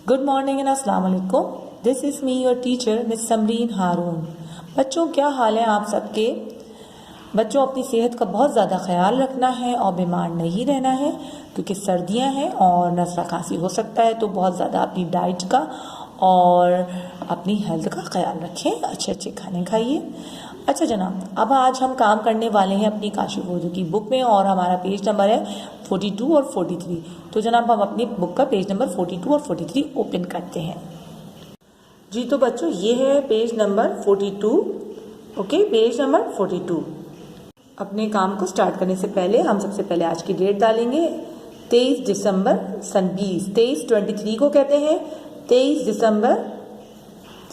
Good morning and अस्सलाम वालेकुम। This is me your teacher miss Samreen Haroon. बच्चों, क्या हाल है आप सबके? बच्चों, अपनी सेहत का बहुत ज़्यादा ख्याल रखना है और बीमार नहीं रहना है, क्योंकि सर्दियां हैं और नज़ला खांसी हो सकता है। तो बहुत ज़्यादा अपनी डाइट का और अपनी हेल्थ का ख्याल रखें, अच्छे अच्छे खाने खाइए। अच्छा जनाब, अब आज हम काम करने वाले हैं अपनी काशिफ उर्दू की बुक में, और हमारा पेज नंबर है 42 और 43। तो जनाब, हम अपनी बुक का पेज नंबर 42 और 43 ओपन करते हैं। जी तो बच्चों, ये है page number 42। Okay, page number 42। अपने काम को स्टार्ट करने से पहले हम सबसे पहले आज की डेट डालेंगे, 23 दिसंबर सन 20। 23 को कहते हैं, 23 दिसंबर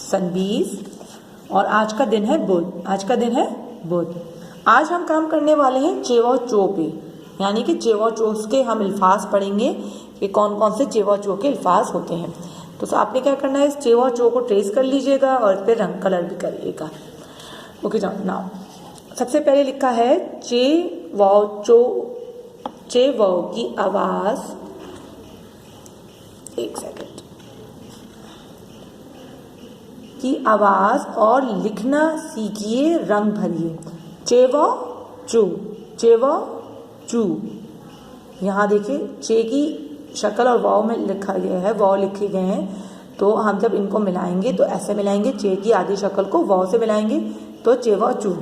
सन 20। और आज का दिन है बुध। आज का दिन है बुध। आज हम काम करने वाले हैं चेवा चो पे, यानी कि चेवा चो के हम अल्फाज पढ़ेंगे कि कौन कौन से चेवा चो के अल्फाज होते हैं। तो आपने क्या करना है, इस चेवा चो को ट्रेस कर लीजिएगा और इस पर रंग कलर भी करिएगा। ओके ना, सबसे पहले लिखा है चे वाओ चो। चे वाओ की आवाज, एक सेकंड की आवाज और लिखना सीखिए, रंग भरिए। चेवा चू, चेवा चू। यहाँ देखिए, चे की शक्ल और वाव में लिखा गया है, वाव लिखे गए हैं। तो हम जब इनको मिलाएंगे तो ऐसे मिलाएंगे, चे की आधी शक्ल को वाव से मिलाएंगे तो चेवा चू।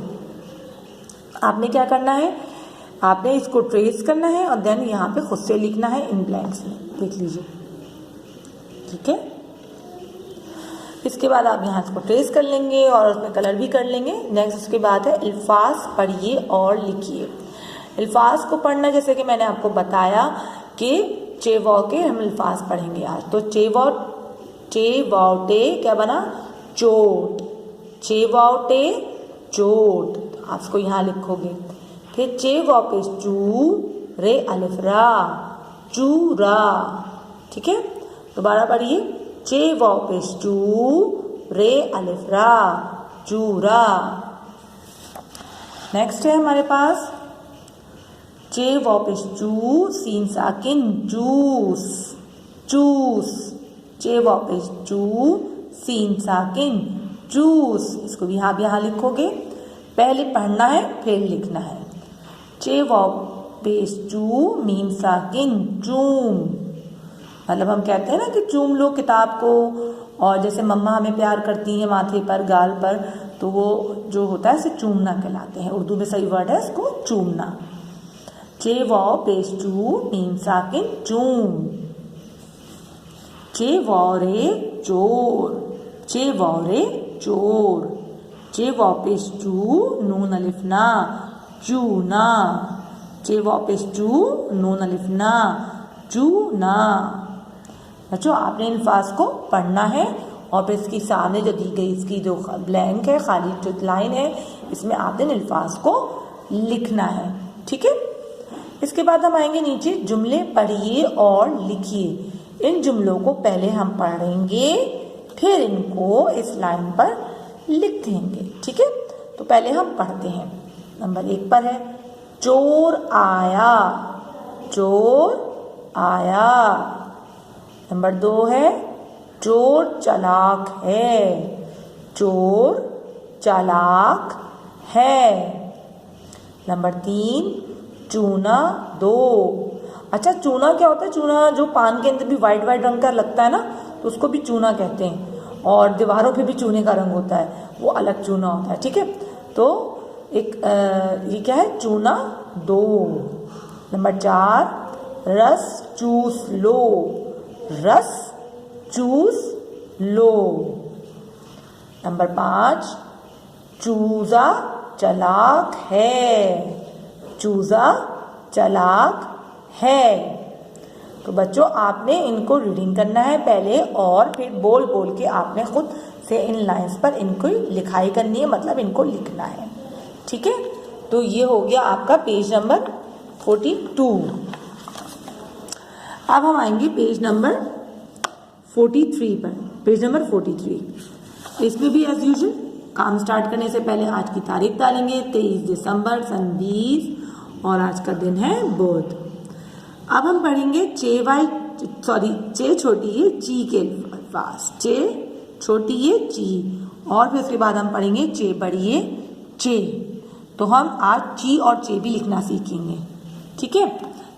आपने क्या करना है, आपने इसको ट्रेस करना है और देन यहाँ पे खुद से लिखना है इन ब्लैंक्स में। देख लीजिए, ठीक है। इसके बाद आप यहाँ इसको ट्रेस कर लेंगे और उसमें कलर भी कर लेंगे। नेक्स्ट उसके बाद है अल्फाज पढ़िए और लिखिए। अल्फाज को पढ़ना, जैसे कि मैंने आपको बताया कि चेवॉ के हम अल्फाज पढ़ेंगे आज। तो चेवॉटे क्या बना, चोट। चेवॉटे चोट, आप इसको यहाँ लिखोगे। फिर चेवॉ पे चू रे अलिफ रा, चूरा। ठीक है, दोबारा पढ़िए। चेवॉ पे चू रे अलिफ रा, चूरा। नेक्स्ट है हमारे पास चे वापिस चू सीन साकिन जूस, चूस। चे वापिस चू सीन साकिन जूस। इसको भी यहाँ लिखोगे, पहले पढ़ना है फिर लिखना है। चे वापिस चू मीम साकिन चूम। मतलब हम कहते हैं ना कि चूम लो किताब को, और जैसे मम्मा हमें प्यार करती हैं माथे पर, गाल पर, तो वो जो होता है इसे चूमना कहलाते हैं। उर्दू में सही वर्ड है इसको चूमना। चे वाओ पेश चू मीम साकिन चूम। चे वाओ रे चोर, चे वाओ रे चोर। चे वाओ पेश चू नून अलिफ ना, चूना। चे वाओ पेश चू नून अलिफ ना, चूना। बच्चों, आपने अल्फाज को पढ़ना है और फिर इसकी सामने जो दी गई इसकी जो ब्लैंक है, खाली जो लाइन है, इसमें आपने अल्फाज को लिखना है। ठीक है। इसके बाद हम आएंगे नीचे, जुमले पढ़िए और लिखिए। इन जुमलों को पहले हम पढ़ेंगे, फिर इनको इस लाइन पर लिख देंगे। ठीक है, तो पहले हम पढ़ते हैं। नंबर 1 पर है चोर आया, चोर आया। नंबर 2 है चोर चालाक है, चोर चालाक है। नंबर 3 चूना दो। अच्छा, चूना क्या होता है? चूना जो पान के अंदर भी वाइट वाइट रंग का लगता है ना, तो उसको भी चूना कहते हैं। और दीवारों पे भी चूने का रंग होता है, वो अलग चूना होता है। ठीक है, तो एक ये क्या है, चूना दो। नंबर 4 रस चूस लो, रस चूस लो। नंबर 5 चूजा चालाक है, चूजा चालाक है। तो बच्चों, आपने इनको रीडिंग करना है पहले, और फिर बोल बोल के आपने खुद से इन लाइंस पर इनको लिखाई करनी है, मतलब इनको लिखना है। ठीक है, तो ये हो गया आपका पेज नंबर 42। अब हम आएंगे पेज नंबर 43 पर। पेज नंबर 43, इसमें भी एज यूजुअल काम स्टार्ट करने से पहले आज की तारीख डालेंगे, 23 दिसंबर सन 20, और आज का दिन है बुध। अब हम पढ़ेंगे सॉरी चे छोटी है ची के पास, चे छोटी है ची, और फिर उसके बाद हम पढ़ेंगे चे बड़ी है चे। तो हम आज ची और चे भी लिखना सीखेंगे, ठीक है।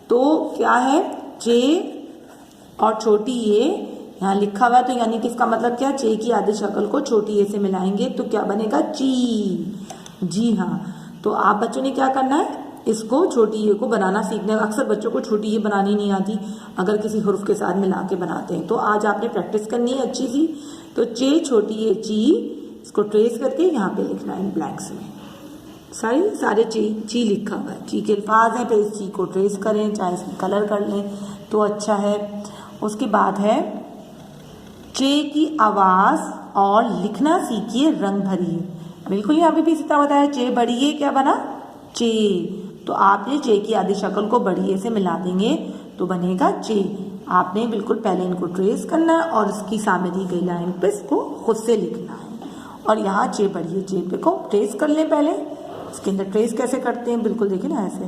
तो क्या है, चे और छोटी ये यहाँ लिखा हुआ है, तो यानी कि इसका मतलब क्या, चे की आधी शक्ल को छोटी ए से मिलाएंगे तो क्या बनेगा, ची। जी हाँ, तो आप बच्चों ने क्या करना है, इसको छोटी ए को बनाना सीखना है। अक्सर बच्चों को छोटी ए बनानी नहीं आती, अगर किसी हुर्फ के साथ मिला के बनाते हैं। तो आज आपने प्रैक्टिस करनी है अच्छी सी। तो चे छोटी ए ची, इसको ट्रेस करके यहाँ पे लिखना है इन ब्लैंक्स में। सारे ची लिखा हुआ है, ची के अल्फाज हैं, फिर इस ची को ट्रेस करें, चाहे इसमें कलर कर लें तो अच्छा है। उसके बाद है चे की आवाज़ और लिखना सीखिए रंग भरिए। बिल्कुल यहाँ पे भी इसी तरह बताया, चे बड़ी है क्या बना, चे। तो आपने चे की आधी शक्ल को बड़ी ए से मिला देंगे तो बनेगा चे। आपने बिल्कुल पहले इनको ट्रेस करना है और इसकी सामने दी गई लाइन पे इसको खुद से लिखना है। और यहाँ चे बड़ी है, चे पे को ट्रेस कर लें पहले। इसके अंदर ट्रेस कैसे करते हैं, बिल्कुल देखिए ना ऐसे,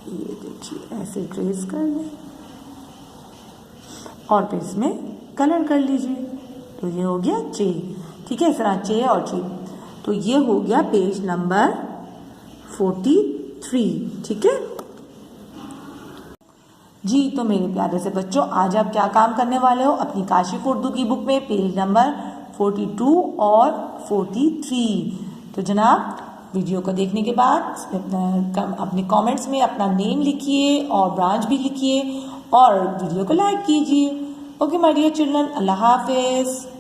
ये देखिए ऐसे ट्रेस कर लें और फिर इसमें कलर कर लीजिए। तो ये हो गया चे, ठीक है। इस तरह चे और चे। तो ये हो गया पेज नंबर 43, ठीक है जी। तो मेरे प्यारे से बच्चों, आज आप क्या काम करने वाले हो, अपनी काशिफ उर्दू की बुक में पेज नंबर 42 और 43। तो जनाब वीडियो को देखने के बाद अपने कमेंट्स में अपना नेम लिखिए और ब्रांच भी लिखिए और वीडियो को लाइक कीजिए। ओके माय डियर चिल्ड्रन, अल्लाह हाफिज़।